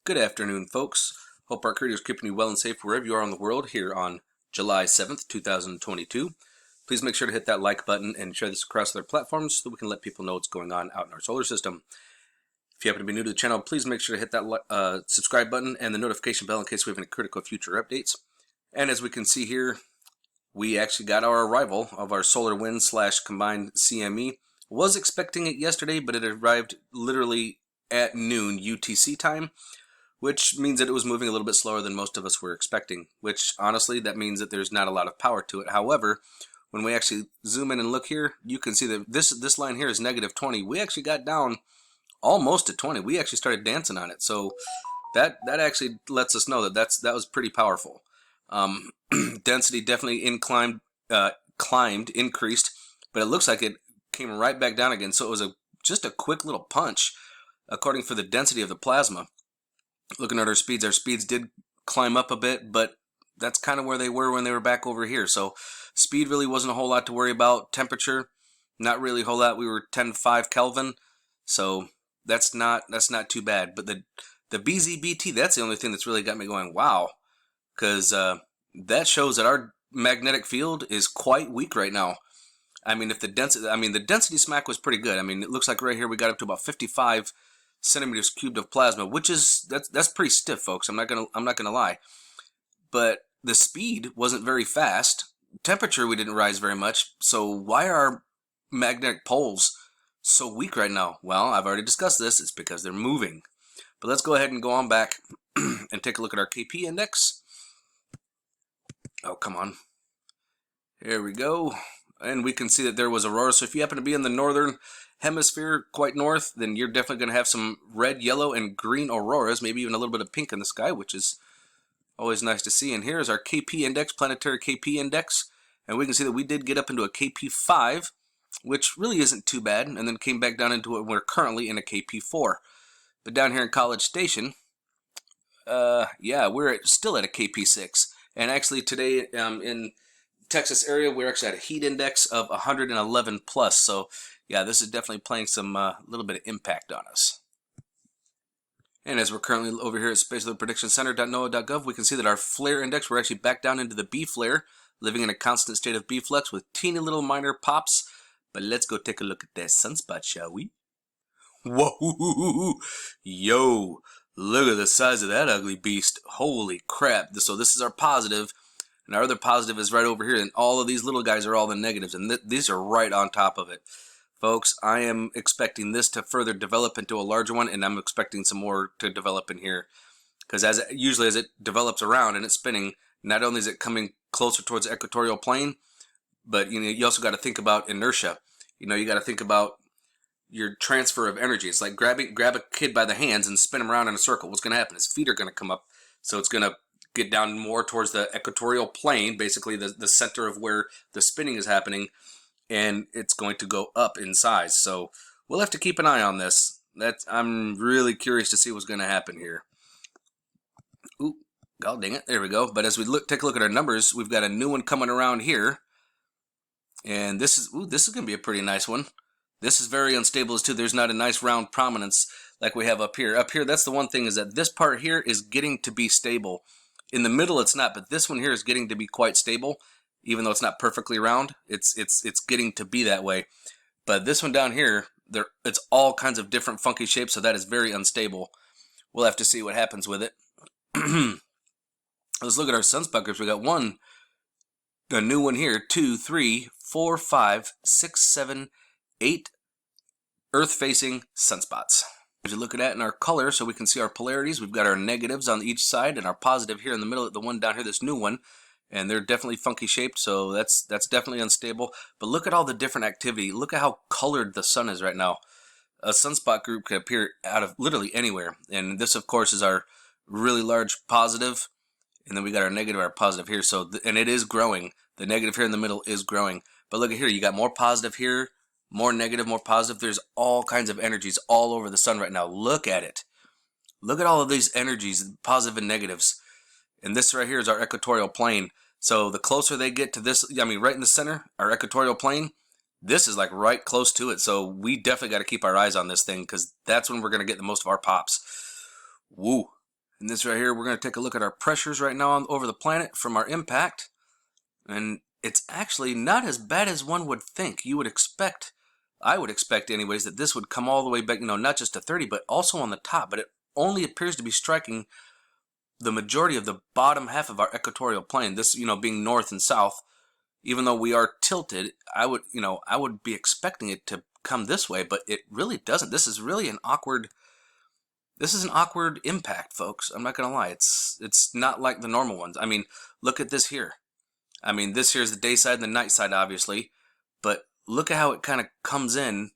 Good afternoon, folks. Hope our creator is keeping you well and safe wherever you are in the world here on July 7th, 2022. Please make sure to hit that like button and share this across other platforms so that we can let people know what's going on out in our solar system. If you happen to be new to the channel, please make sure to hit that subscribe button and the notification bell in case we have any critical future updates. And as we can see here, we actually got our arrival of our solar wind / combined CME. Was expecting it yesterday, but it arrived literally at noon UTC time, which means that it was moving a little bit slower than most of us were expecting, which honestly, that means that there's not a lot of power to it. However, when we actually zoom in and look here, you can see that this line here is -20. We actually got down almost to 20. We actually started dancing on it. So that actually lets us know that that was pretty powerful. Density definitely increased, but it looks like it came right back down again. So it was just a quick little punch according for the density of the plasma. Looking at our speeds did climb up a bit, but that's kind of where they were when they were back over here. So speed really wasn't a whole lot to worry about. Temperature, not really a whole lot. We were 10.5 Kelvin, so that's not too bad. But the BZBT, that's the only thing that's really got me going, wow, because that shows that our magnetic field is quite weak right now. I mean, the density smack was pretty good. I mean, it looks like right here we got up to about 55 centimeters cubed of plasma, which is that's pretty stiff, folks. I'm not gonna lie. But the speed wasn't very fast. Temperature, we didn't rise very much. So why are our magnetic poles so weak right now? Well, I've already discussed this. It's because they're moving. But let's go ahead and go on back and take a look at our KP index. Oh, come on. Here we go. And we can see that there was aurora. So if you happen to be in the northern hemisphere, quite north, then you're definitely going to have some red, yellow, and green auroras, maybe even a little bit of pink in the sky, which is always nice to see. And here is our KP index, planetary KP index, and we can see that we did get up into a KP5, which really isn't too bad, and then came back down into it. We're currently in a KP4. But down here in College Station, yeah, we're still at a KP6. And actually today in Texas area, we're actually at a heat index of 111 plus. So yeah, this is definitely playing some little bit of impact on us. And as we're currently over here at spaceweatherpredictioncenter.noaa.gov, we can see that our flare index, we're actually back down into the B flare, living in a constant state of B flux with teeny little minor pops. But let's go take a look at that sunspot, shall we? Whoa, yo, look at the size of that ugly beast. Holy crap. So this is our positive. And our other positive is right over here, and all of these little guys are all the negatives, and these are right on top of it. Folks, I am expecting this to further develop into a larger one, and I'm expecting some more to develop in here. Because usually as it develops around and it's spinning, not only is it coming closer towards the equatorial plane, but you also got to think about inertia. You got to think about your transfer of energy. It's like grab a kid by the hands and spin him around in a circle. What's going to happen? His feet are going to come up, so it's going to get down more towards the equatorial plane, basically the center of where the spinning is happening, and it's going to go up in size. So we'll have to keep an eye on this. I'm really curious to see what's going to happen here. Ooh, god dang it, there we go. But as we take a look at our numbers, we've got a new one coming around here, and this is going to be a pretty nice one. This is very unstable too. There's not a nice round prominence like we have up here. Up here, that's the one thing, is that this part here is getting to be stable. In the middle, it's not, but this one here is getting to be quite stable, even though it's not perfectly round. It's getting to be that way. But this one down here, it's all kinds of different funky shapes, so that is very unstable. We'll have to see what happens with it. Let's look at our sunspot groups. We got a new one here, 2, 3, 4, 5, 6, 7, 8 Earth-facing sunspots. As you look at that in our color, so we can see our polarities, we've got our negatives on each side and our positive here in the middle, the one down here, this new one, and they're definitely funky shaped, so that's definitely unstable. But look at all the different activity. Look at how colored the sun is right now. A sunspot group can appear out of literally anywhere, and this, of course, is our really large positive, and then we got our negative, our positive here. So and it is growing. The negative here in the middle is growing. But look at here, you got more positive here, more negative, more positive. There's all kinds of energies all over the sun right now. Look at it. Look at all of these energies, positive and negatives. And this right here is our equatorial plane. So the closer they get to this, right in the center, our equatorial plane, this is like right close to it. So we definitely got to keep our eyes on this thing, because that's when we're going to get the most of our pops. Woo. And this right here, we're going to take a look at our pressures right now over the planet from our impact. And it's actually not as bad as one would think. You would expect, I would expect anyways, that this would come all the way back, not just to 30, but also on the top. But it only appears to be striking the majority of the bottom half of our equatorial plane. This, being north and south, even though we are tilted, I would be expecting it to come this way, but it really doesn't. This is really an awkward impact, folks. I'm not gonna lie. It's not like the normal ones. I mean, look at this here. I mean, this here is the day side and the night side, obviously, but look at how it kind of comes in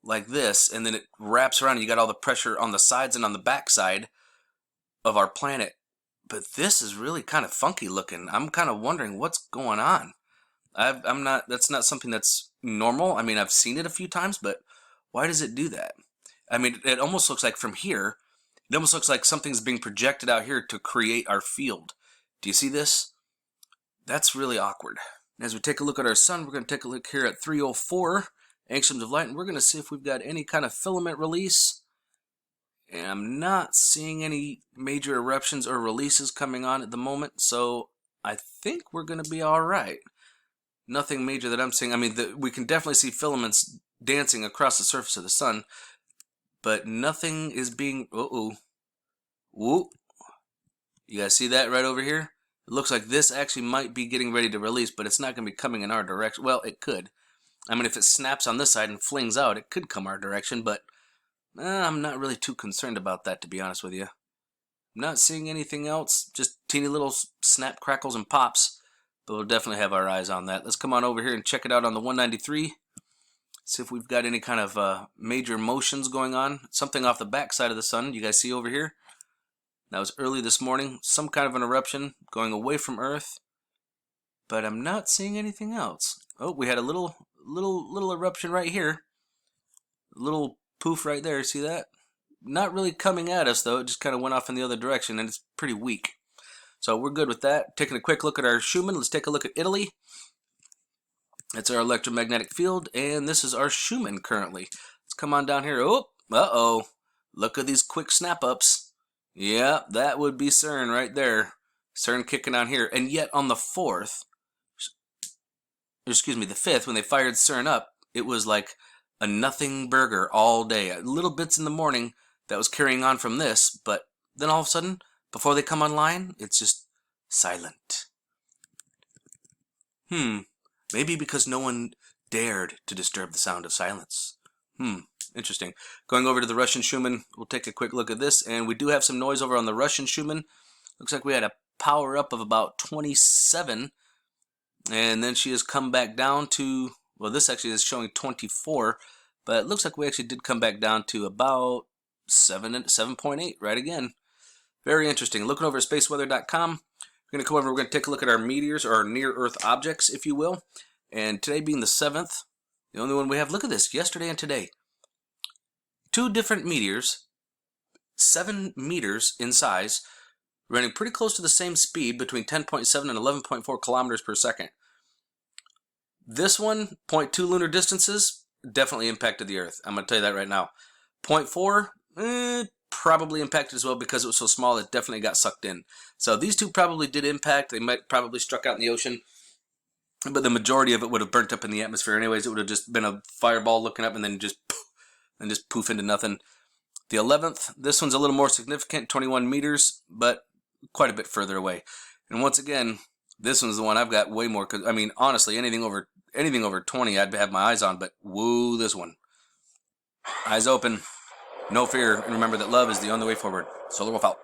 like this, and then it wraps around, and you got all the pressure on the sides and on the back side of our planet. But this is really kind of funky looking. I'm kind of wondering what's going on. That's not something that's normal. I mean, I've seen it a few times, but why does it do that? I mean, it almost looks like from here, it almost looks like something's being projected out here to create our field. Do you see this? That's really awkward. As we take a look at our sun, we're going to take a look here at 304 angstroms of light, and we're going to see if we've got any kind of filament release. And I'm not seeing any major eruptions or releases coming on at the moment, so I think we're going to be all right. Nothing major that I'm seeing. I mean, we can definitely see filaments dancing across the surface of the sun, but nothing is being... Whoa. You guys see that right over here? It looks like this actually might be getting ready to release, but it's not going to be coming in our direction. Well, it could. I mean, if it snaps on this side and flings out, it could come our direction, but I'm not really too concerned about that, to be honest with you. I'm not seeing anything else, just teeny little snap, crackles, and pops, but we'll definitely have our eyes on that. Let's come on over here and check it out on the 193. See if we've got any kind of major motions going on. Something off the back side of the sun. You guys see over here? That was early this morning. Some kind of an eruption going away from Earth. But I'm not seeing anything else. Oh, we had a little eruption right here. A little poof right there. See that? Not really coming at us, though. It just kind of went off in the other direction, and it's pretty weak. So we're good with that. Taking a quick look at our Schumann. Let's take a look at Italy. That's our electromagnetic field, and this is our Schumann currently. Let's come on down here. Oh, uh-oh. Look at these quick snap-ups. Yeah, that would be CERN right there. CERN kicking on here. And yet on the 4th, excuse me, the 5th, when they fired CERN up, it was like a nothing burger all day. Little bits in the morning that was carrying on from this, but then all of a sudden, before they come online, it's just silent. Maybe because no one dared to disturb the sound of silence. Interesting. Going over to the Russian Schumann, we'll take a quick look at this, and we do have some noise over on the Russian Schumann. Looks like we had a power up of about 27, and then she has come back down to, well, this actually is showing 24, but it looks like we actually did come back down to about 7.8 right again. Very interesting. Looking over at spaceweather.com, we're going to come over, we're going to take a look at our meteors, or our near-Earth objects, if you will. And today being the 7th, the only one we have, look at this, yesterday and today. 2 different meteors, 7 meters in size, running pretty close to the same speed, between 10.7 and 11.4 kilometers per second. This one, 0.2 lunar distances, definitely impacted the Earth. I'm going to tell you that right now. 0.4, probably impacted as well because it was so small it definitely got sucked in. So these 2 probably did impact. They might probably struck out in the ocean, but the majority of it would have burnt up in the atmosphere anyways. It would have just been a fireball looking up and then just poof into nothing. The 11th, this one's a little more significant, 21 meters, but quite a bit further away. And once again, this one's the one I've got way more, because I mean, honestly, anything over 20 I'd have my eyes on, but woo, this one. Eyes open, no fear, and remember that love is the only way forward. Solar Wolf out.